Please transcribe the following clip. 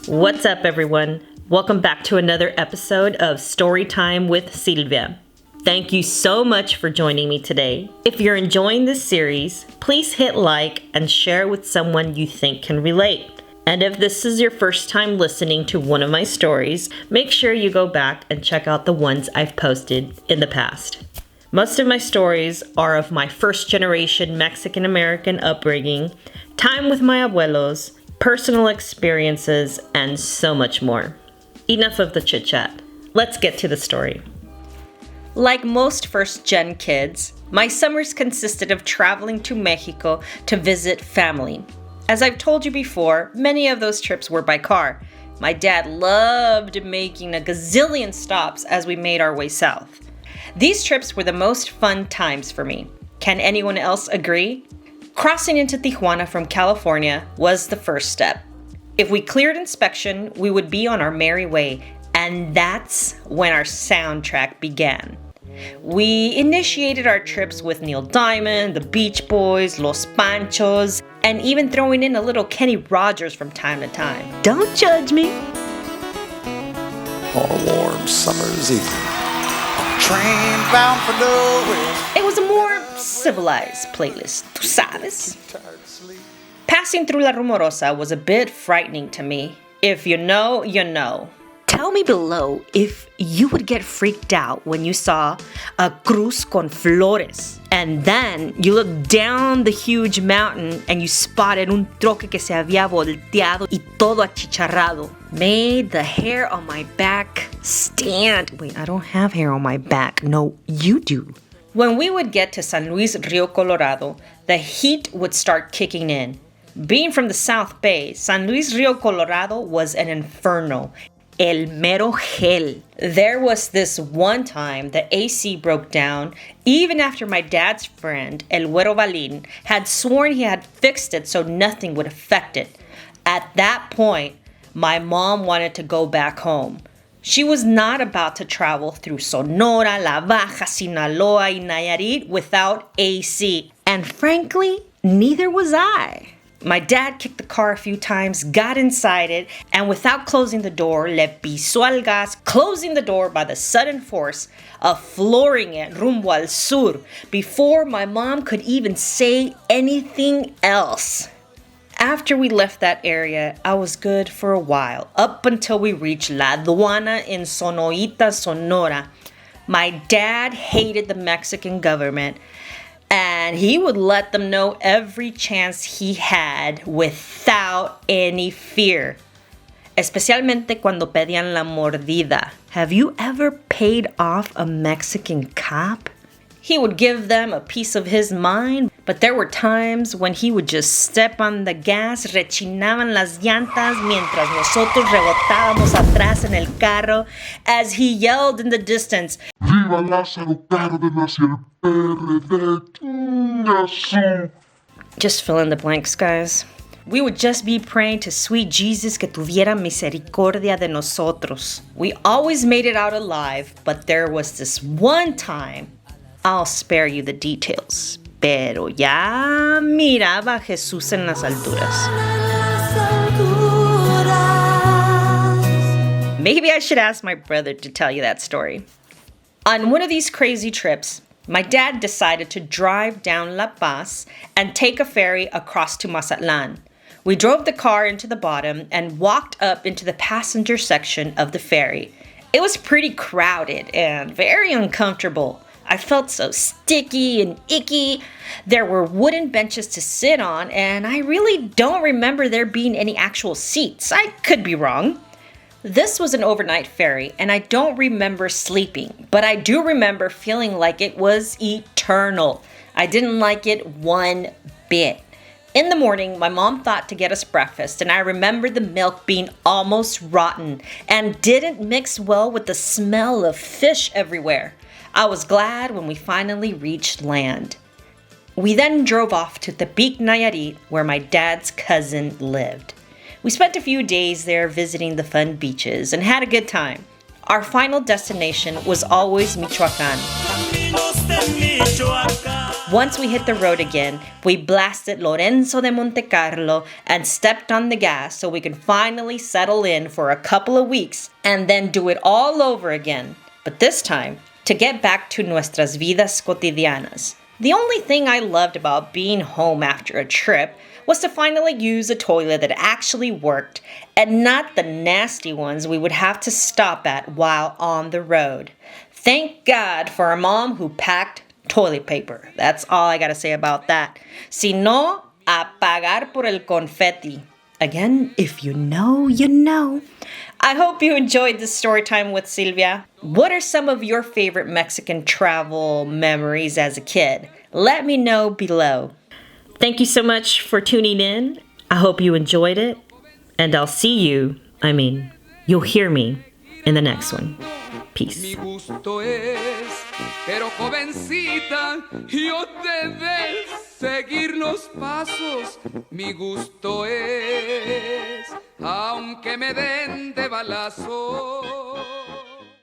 What's up, everyone? Welcome back to another episode of Storytime with Silvia. Thank you so much for joining me today. If you're enjoying this series, please hit like and share with someone you think can relate. And if this is your first time listening to one of my stories, make sure you go back and check out the ones I've posted in the past. Most of my stories are of my first generation Mexican-American upbringing, time with my abuelos, personal experiences, and so much more. Enough of the chit-chat. Let's get to the story. Like most first-gen kids, my summers consisted of traveling to Mexico to visit family. As I've told you before, many of those trips were by car. My dad loved making a gazillion stops as we made our way south. These trips were the most fun times for me. Can anyone else agree? Crossing into Tijuana from California was the first step. If we cleared inspection, we would be on our merry way, and that's when our soundtrack began. We initiated our trips with Neil Diamond, the Beach Boys, Los Panchos, and even throwing in a little Kenny Rogers from time to time. Don't judge me. On a warm summer's evening, train bound for nowhere. It was a more civilized playlist, tú sabes. Passing through La Rumorosa was a bit frightening to me. If you know, you know. Tell me below if you would get freaked out when you saw a cruz con flores. And then you looked down the huge mountain and you spotted un troque que se había volteado y todo achicharrado. Made the hair on my back stand. Wait, I don't have hair on my back. No, you do. When we would get to San Luis Rio Colorado, the heat would start kicking in. Being from the South Bay, San Luis Rio Colorado was an inferno. El mero hell. There was this one time the AC broke down, even after my dad's friend, El Güero Balin, had sworn he had fixed it so nothing would affect it. At that point, my mom wanted to go back home. She was not about to travel through Sonora, La Baja, Sinaloa, and Nayarit without AC. And frankly, neither was I. My dad kicked the car a few times, got inside it, and without closing the door, le pisó al gas, closing the door by the sudden force of flooring it Rumbo Al Sur before my mom could even say anything else. After we left that area, I was good for a while, up until we reached La Aduana in Sonoita, Sonora. My dad hated the Mexican government, and he would let them know every chance he had without any fear. Especialmente cuando pedían la mordida. Have you ever paid off a Mexican cop? He would give them a piece of his mind, but there were times when he would just step on the gas, rechinaban las llantas mientras nosotros rebotábamos atrás en el carro as he yelled in the distance, ¡Viva Lázaro Cárdenas y el PRD! Just fill in the blanks, guys. We would just be praying to sweet Jesus que tuviera misericordia de nosotros. We always made it out alive, but there was this one time. I'll spare you the details. Pero ya miraba a Jesús en las alturas. Maybe I should ask my brother to tell you that story. On one of these crazy trips, my dad decided to drive down La Paz and take a ferry across to Mazatlan. We drove the car into the bottom and walked up into the passenger section of the ferry. It was pretty crowded and very uncomfortable. I felt so sticky and icky. There were wooden benches to sit on, and I really don't remember there being any actual seats. I could be wrong. This was an overnight ferry, and I don't remember sleeping, but I do remember feeling like it was eternal. I didn't like it one bit. In the morning, my mom thought to get us breakfast, and I remember the milk being almost rotten and didn't mix well with the smell of fish everywhere. I was glad when we finally reached land. We then drove off to Tepic, Nayarit, where my dad's cousin lived. We spent a few days there visiting the fun beaches and had a good time. Our final destination was always Michoacan. Once we hit the road again, we blasted Lorenzo de Monte Carlo and stepped on the gas so we could finally settle in for a couple of weeks and then do it all over again. But this time, to get back to nuestras vidas cotidianas. The only thing I loved about being home after a trip was to finally use a toilet that actually worked and not the nasty ones we would have to stop at while on the road. Thank God for a mom who packed toilet paper. That's all I gotta say about that. Si no, a pagar por el confeti. Again, if you know, you know. I hope you enjoyed this story time with Silvia. What are some of your favorite Mexican travel memories as a kid? Let me know below. Thank you so much for tuning in. I hope you enjoyed it. And I'll see you, you'll hear me in the next one. Peace. Mi gusto es, pero jovencita, yo debes seguir los pasos. Mi gusto es, aunque me den de balazo.